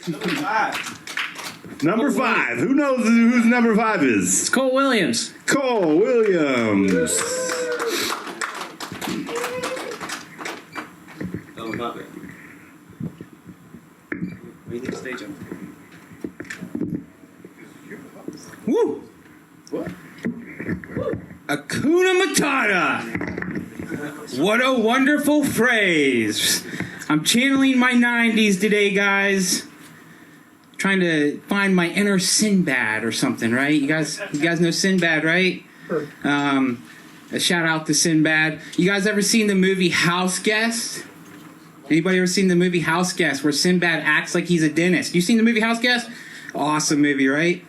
Number 5. Who knows whose number 5 is? It's Cole Williams. Cole Williams. Oh, not me. What do you think stage up? Woo! What? Hakuna Matata. What a wonderful phrase. I'm channeling my 90s today, guys. Trying to find my inner Sinbad or something, right? You guys know Sinbad, right? A shout out to Sinbad. You guys ever seen the movie House Guest? Anybody ever seen the movie House Guest where Sinbad acts like he's a dentist? You seen the movie House Guest? Awesome movie, right?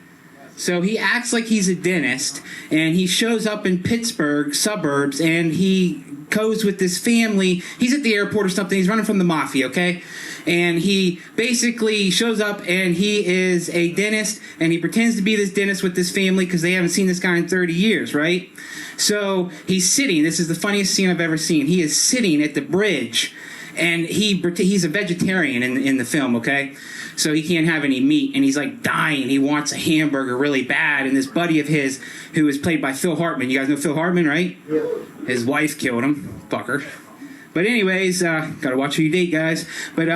So he acts like he's a dentist, and he shows up in Pittsburgh suburbs, and he goes with this family. He's at the airport or something. He's running from the mafia, okay? And he basically shows up, and he is a dentist, and he pretends to be this dentist with this family because they haven't seen this guy in 30 years, right? So he's sitting. This is the funniest scene I've ever seen. He is sitting at the bridge, and he's a vegetarian in the film, okay? So he can't have any meat, and he's like dying. He wants a hamburger really bad, and this buddy of his, who is played by Phil Hartman. You guys know Phil Hartman, right? Yeah. His wife killed him, fucker. But anyways, gotta watch who you date, guys. But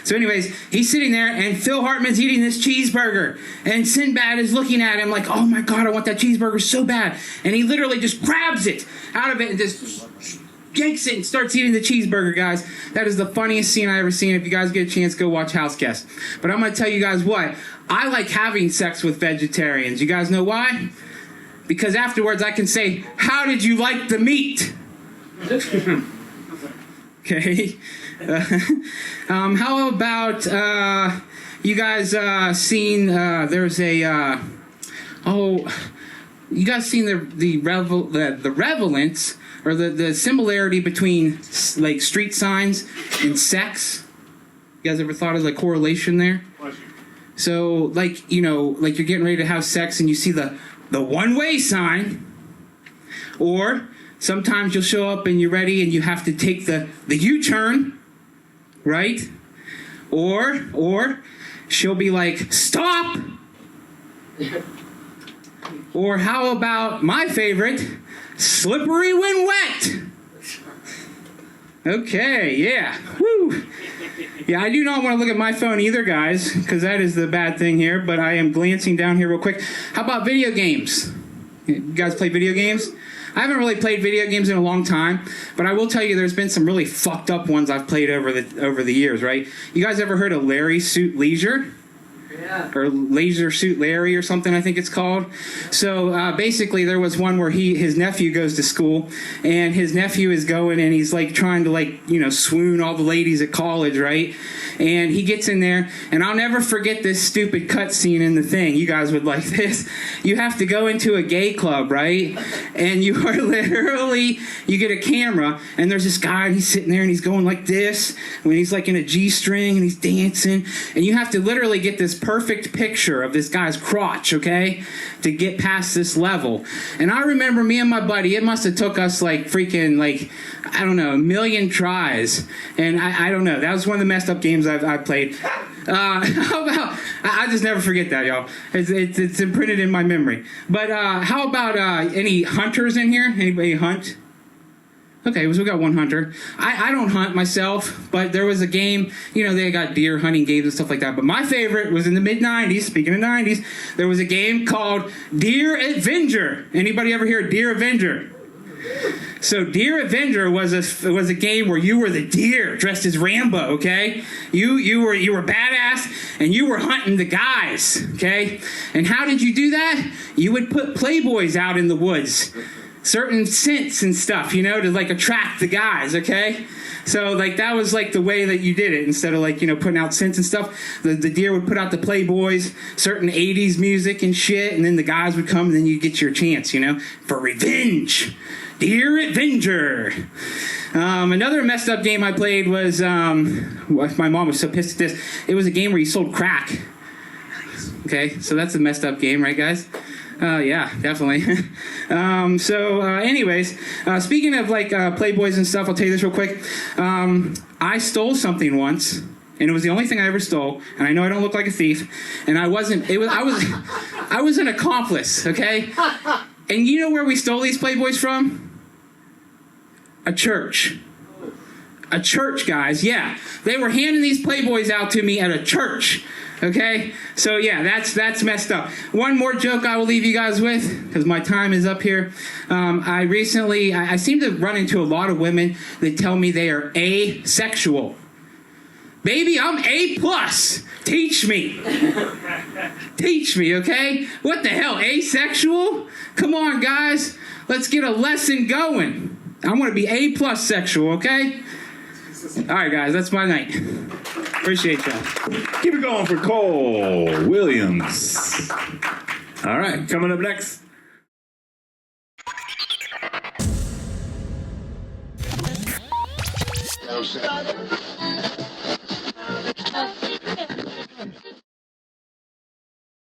so anyways, he's sitting there, and Phil Hartman's eating this cheeseburger, and Sinbad is looking at him like, "Oh my God, I want that cheeseburger so bad!" And he literally just grabs it out of it and just yanks it and starts eating the cheeseburger, guys. That is the funniest scene I ever seen. If you guys get a chance, go watch House Guest. But I'm going to tell you guys what. I like having sex with vegetarians. You guys know why? Because afterwards I can say, "How did you like the meat?" Okay. How about you guys seen there's a you guys seen the relevance or the similarity between like street signs and sex? You guys ever thought of the correlation there? So like, you know, like you're getting ready to have sex and you see the one-way sign, or sometimes you'll show up and you're ready and you have to take the U-turn, right? Or she'll be like, "Stop!" Or how about my favorite, "Slippery when wet"? Okay, yeah. Woo. Yeah, I do not want to look at my phone either, guys, because that is the bad thing here, but I am glancing down here real quick. How about video games? You guys play video games? I haven't really played video games in a long time, but I will tell you there's been some really fucked up ones I've played over the years, right? You guys ever heard of Larry Suit Leisure? Yeah. Or Laser Suit Larry or something, I think it's called. So basically there was one where his nephew goes to school, and his nephew is going and he's like trying to like, you know, swoon all the ladies at college, right? And he gets in there, and I'll never forget this stupid cutscene in the thing. You guys would like this. You have to go into a gay club, right? And you are literally, you get a camera, and there's this guy, and he's sitting there, and he's going like this, when he's like in a G-string, and he's dancing, and you have to literally get this perfect picture of this guy's crotch, okay, to get past this level. And I remember me and my buddy, it must have took us like freaking, like, I don't know, 1,000,000 tries. And I don't know, that was one of the messed up games I've played. How about, I just never forget that, y'all. It's imprinted in my memory. But how about any hunters in here? Anybody hunt? Okay, so we got one hunter. I don't hunt myself, but there was a game, you know, they got deer hunting games and stuff like that. But my favorite was in the mid-90s, speaking of 90s, there was a game called Deer Avenger. Anybody ever hear of Deer Avenger? So Deer Avenger was a game where you were the deer dressed as Rambo, okay? You were badass and you were hunting the guys, okay? And how did you do that? You would put playboys out in the woods. Certain scents and stuff, you know, to like attract the guys, okay? So like that was like the way that you did it. Instead of like, you know, putting out scents and stuff, the deer would put out the playboys, certain 80s music and shit, and then the guys would come and then you get your chance, you know, for revenge. Deer Avenger. Another messed up game I played was, my mom was so pissed at this, it was a game where you sold crack. Okay, so that's a messed up game, right guys? Yeah, definitely. Anyways, speaking of like playboys and stuff, I'll tell you this real quick. I stole something once, and it was the only thing I ever stole. And I know I don't look like a thief, and I wasn't. I was an accomplice. Okay. And you know where we stole these Playboys from? A church. A church, guys. Yeah, they were handing these Playboys out to me at a church. Okay, so yeah, that's messed up. One more joke I will leave you guys with, because my time is up here. I seem to run into a lot of women that tell me they are asexual. Baby, I'm A+. Teach me. Teach me, okay? What the hell, asexual? Come on, guys. Let's get a lesson going. I want to be A+ sexual, okay? All right, guys, that's my night. Appreciate y'all. Keep it going for Cole Williams. All right, coming up next.